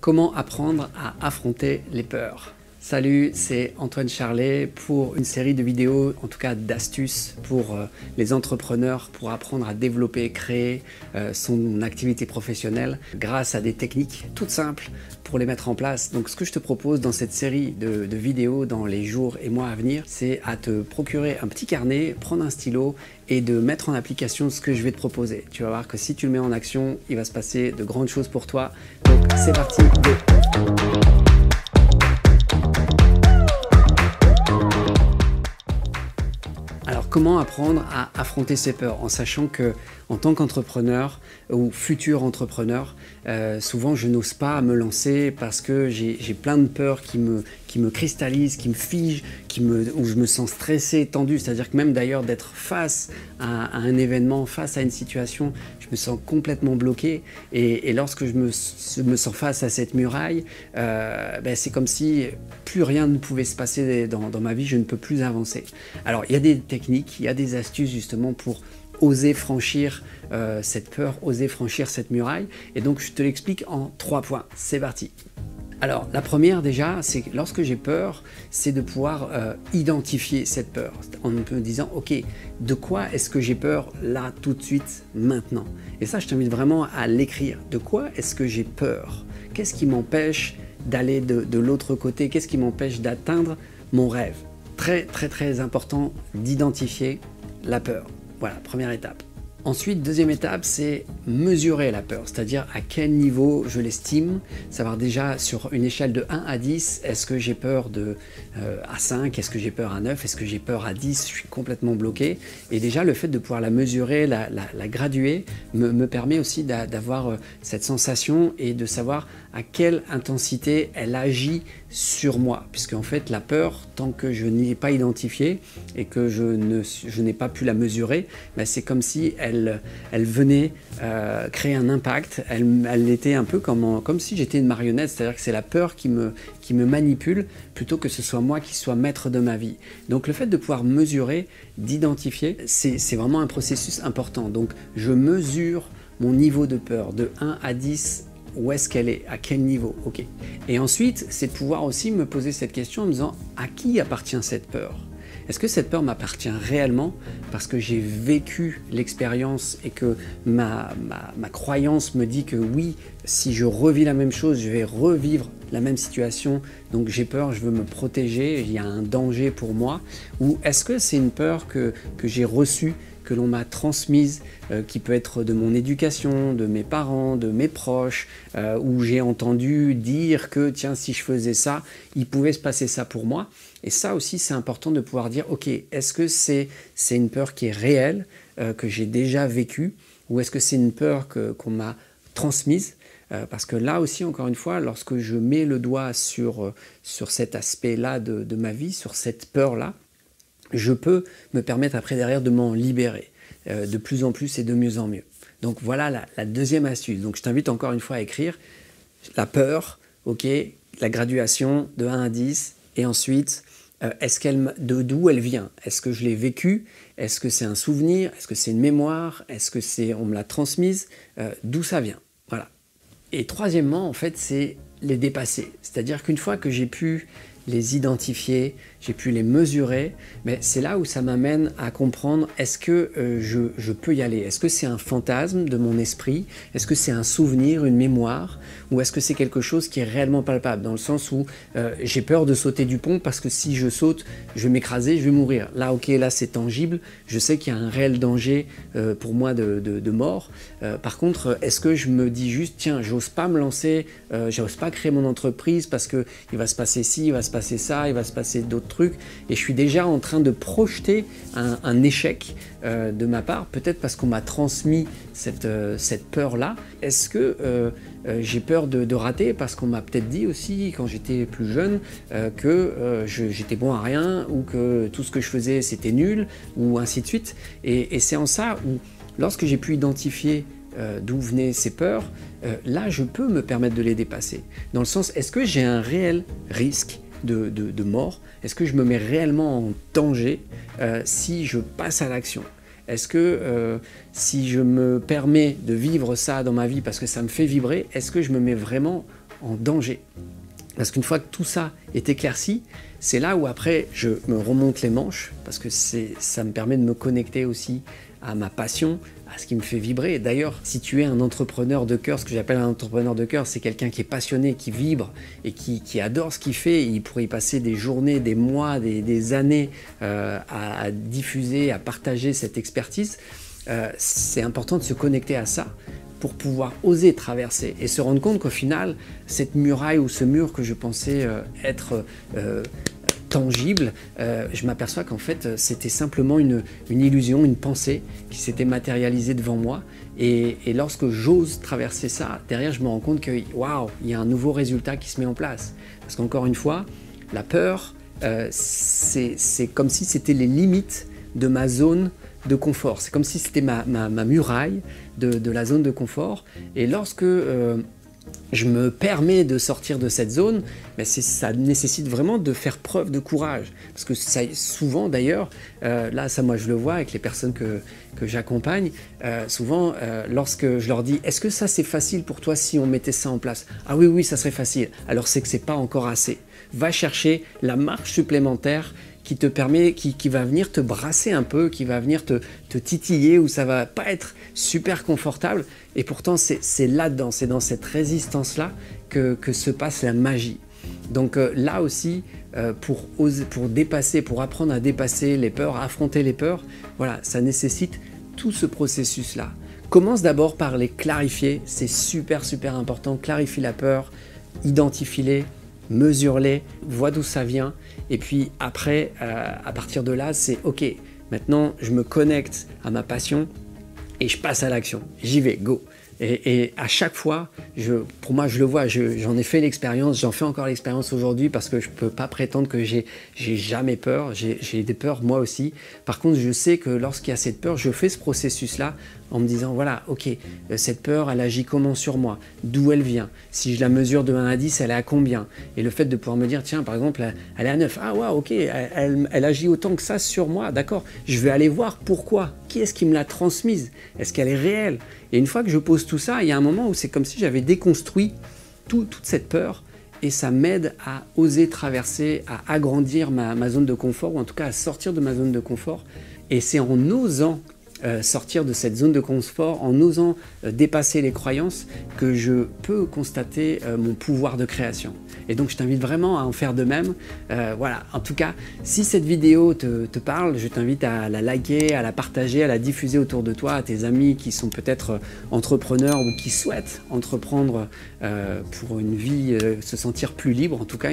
Comment apprendre à affronter les peurs? Salut, c'est Antoine Charlet pour une série de vidéos, en tout cas d'astuces pour les entrepreneurs pour apprendre à développer et créer son activité professionnelle grâce à des techniques toutes simples pour les mettre en place. Donc ce que je te propose dans cette série de vidéos dans les jours et mois à venir, c'est à te procurer un petit carnet, prendre un stylo et de mettre en application ce que je vais te proposer. Tu vas voir que si tu le mets en action, il va se passer de grandes choses pour toi. Donc c'est parti, go! Alors comment apprendre à affronter ses peurs en sachant que en tant qu'entrepreneur ou futur entrepreneur, souvent je n'ose pas me lancer parce que j'ai plein de peurs qui me cristallisent, qui me figent, où je me sens stressé, tendu. C'est-à-dire que même d'ailleurs d'être face à un événement, face à une situation, je me sens complètement bloqué. Et lorsque je me sens face à cette muraille, c'est comme si plus rien ne pouvait se passer dans ma vie, je ne peux plus avancer. Alors il y a des techniques, il y a des astuces justement pour oser franchir cette peur, oser franchir cette muraille. Et donc je te l'explique en 3 points. C'est parti. Alors la première déjà, c'est que lorsque j'ai peur, c'est de pouvoir identifier cette peur en me disant ok, de quoi est-ce que j'ai peur là tout de suite maintenant? Et ça je t'invite vraiment à l'écrire. De quoi est-ce que j'ai peur? Qu'est-ce qui m'empêche d'aller de l'autre côté? Qu'est-ce qui m'empêche d'atteindre mon rêve? Très très très important d'identifier la peur. Voilà, première étape. Ensuite, deuxième étape, c'est mesurer la peur, c'est-à-dire à quel niveau je l'estime, savoir déjà sur une échelle de 1 à 10, est-ce que j'ai peur à 5, est-ce que j'ai peur à 9, est-ce que j'ai peur à 10, je suis complètement bloqué. Et déjà, le fait de pouvoir la mesurer, la graduer, me permet aussi d'avoir cette sensation et de savoir à quelle intensité elle agit sur moi. Puisque en fait, la peur, tant que je n'y ai pas identifié et que je n'ai pas pu la mesurer, c'est comme si elle venait créer un impact. Elle était un peu comme si j'étais une marionnette, c'est-à-dire que c'est la peur qui me manipule plutôt que ce soit moi qui soit maître de ma vie. Donc le fait de pouvoir mesurer, d'identifier, c'est vraiment un processus important. Donc je mesure mon niveau de peur de 1 à 10. Où est-ce qu'elle est? À quel niveau? Ok. Et ensuite, c'est de pouvoir aussi me poser cette question en me disant à qui appartient cette peur? Est-ce que cette peur m'appartient réellement parce que j'ai vécu l'expérience et que ma croyance me dit que oui, si je revis la même chose, je vais revivre la même situation, donc j'ai peur, je veux me protéger, il y a un danger pour moi? Ou est-ce que c'est une peur que j'ai reçue, que l'on m'a transmise, qui peut être de mon éducation, de mes parents, de mes proches, où j'ai entendu dire que tiens, si je faisais ça, il pouvait se passer ça pour moi. Et ça aussi, c'est important de pouvoir dire, ok, est-ce que c'est une peur qui est réelle, que j'ai déjà vécue, ou est-ce que c'est une peur qu'on m'a transmise? Parce que là aussi, encore une fois, lorsque je mets le doigt sur cet aspect-là de ma vie, sur cette peur-là, je peux me permettre après derrière de m'en libérer de plus en plus et de mieux en mieux. Donc voilà la deuxième astuce. Donc je t'invite encore une fois à écrire la peur, ok, la graduation de 1 à 10, et ensuite d'où elle vient? Est-ce que je l'ai vécue? Est-ce que c'est un souvenir? Est-ce que c'est une mémoire? Est-ce que on me l'a transmise? D'où ça vient? Voilà. Et troisièmement, en fait, c'est les dépasser. C'est-à-dire qu'une fois que j'ai pu les identifier, j'ai pu les mesurer, mais c'est là où ça m'amène à comprendre est-ce que je peux y aller? Est-ce que c'est un fantasme de mon esprit? Est-ce que c'est un souvenir, une mémoire? Ou est-ce que c'est quelque chose qui est réellement palpable? Dans le sens où j'ai peur de sauter du pont parce que si je saute, je vais m'écraser, je vais mourir. Là, ok, là c'est tangible, je sais qu'il y a un réel danger pour moi de mort. Par contre, est-ce que je me dis juste, tiens, j'ose pas me lancer, j'ose pas créer mon entreprise parce qu'il va se passer ci, il va se passer ça, il va se passer d'autres trucs, et je suis déjà en train de projeter un échec de ma part, peut-être parce qu'on m'a transmis cette peur-là. Est-ce que j'ai peur de rater parce qu'on m'a peut-être dit aussi quand j'étais plus jeune que j'étais bon à rien, ou que tout ce que je faisais c'était nul, ou ainsi de suite. Et c'est en ça où, lorsque j'ai pu identifier d'où venaient ces peurs, là je peux me permettre de les dépasser. Dans le sens, est-ce que j'ai un réel risque de mort? Est-ce que je me mets réellement en danger si je passe à l'action? Est-ce que si je me permets de vivre ça dans ma vie parce que ça me fait vibrer, est-ce que je me mets vraiment en danger. Parce qu'une fois que tout ça est éclairci, c'est là où après je me remonte les manches, parce que ça me permet de me connecter aussi à ma passion, à ce qui me fait vibrer. D'ailleurs, si tu es un entrepreneur de cœur, ce que j'appelle un entrepreneur de cœur, c'est quelqu'un qui est passionné, qui vibre et qui adore ce qu'il fait. Il pourrait y passer des journées, des mois, des années à diffuser, à partager cette expertise. C'est important de se connecter à ça pour pouvoir oser traverser et se rendre compte qu'au final, cette muraille ou ce mur que je pensais être tangible, je m'aperçois qu'en fait c'était simplement une illusion, une pensée qui s'était matérialisée devant moi, et lorsque j'ose traverser ça, derrière je me rends compte que waouh, il y a un nouveau résultat qui se met en place. Parce qu'encore une fois, la peur, c'est comme si c'était les limites de ma zone de confort. C'est comme si c'était ma muraille de la zone de confort. Et lorsque je me permets de sortir de cette zone, mais ça nécessite vraiment de faire preuve de courage. Parce que ça, souvent d'ailleurs, là ça moi je le vois avec les personnes que j'accompagne, souvent lorsque je leur dis « Est-ce que ça c'est facile pour toi si on mettait ça en place ?» « Ah oui, oui, ça serait facile. » Alors c'est que c'est pas encore assez. Va chercher la marche supplémentaire qui te permet, qui va venir te brasser un peu, qui va venir te titiller, où ça va pas être super confortable. Et pourtant, c'est là-dedans, c'est dans cette résistance-là que se passe la magie. Donc là aussi, pour dépasser, pour apprendre à dépasser les peurs, à affronter les peurs, voilà, ça nécessite tout ce processus-là. Commence d'abord par les clarifier, c'est super important. Clarifie la peur, identifie-les, mesure-les, vois d'où ça vient, et puis après, à partir de là, c'est ok, maintenant je me connecte à ma passion et je passe à l'action, j'y vais, go. Et à chaque fois, pour moi je le vois, j'en ai fait l'expérience, j'en fais encore l'expérience aujourd'hui, parce que je ne peux pas prétendre que j'ai jamais peur, j'ai des peurs moi aussi. Par contre, je sais que lorsqu'il y a cette peur, je fais ce processus-là en me disant, voilà, ok, cette peur, elle agit comment sur moi? D'où elle vient? Si je la mesure de 1 à 10, elle est à combien? Et le fait de pouvoir me dire, tiens, par exemple, elle est à 9. Ah, ouais, ok, elle agit autant que ça sur moi, d'accord. Je vais aller voir pourquoi. Qui est-ce qui me l'a transmise? Est-ce qu'elle est réelle? Et une fois que je pose tout ça, il y a un moment où c'est comme si j'avais déconstruit toute cette peur, et ça m'aide à oser traverser, à agrandir ma zone de confort, ou en tout cas à sortir de ma zone de confort. Et c'est en osant sortir de cette zone de confort, en osant dépasser les croyances, que je peux constater mon pouvoir de création. Et donc je t'invite vraiment à en faire de même. Voilà, en tout cas, si cette vidéo te parle, je t'invite à la liker, à la partager, à la diffuser autour de toi, à tes amis qui sont peut-être entrepreneurs ou qui souhaitent entreprendre pour une vie, se sentir plus libre, en tout cas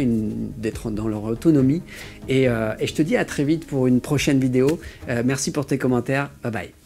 d'être dans leur autonomie. Et je te dis à très vite pour une prochaine vidéo. Merci pour tes commentaires, bye bye.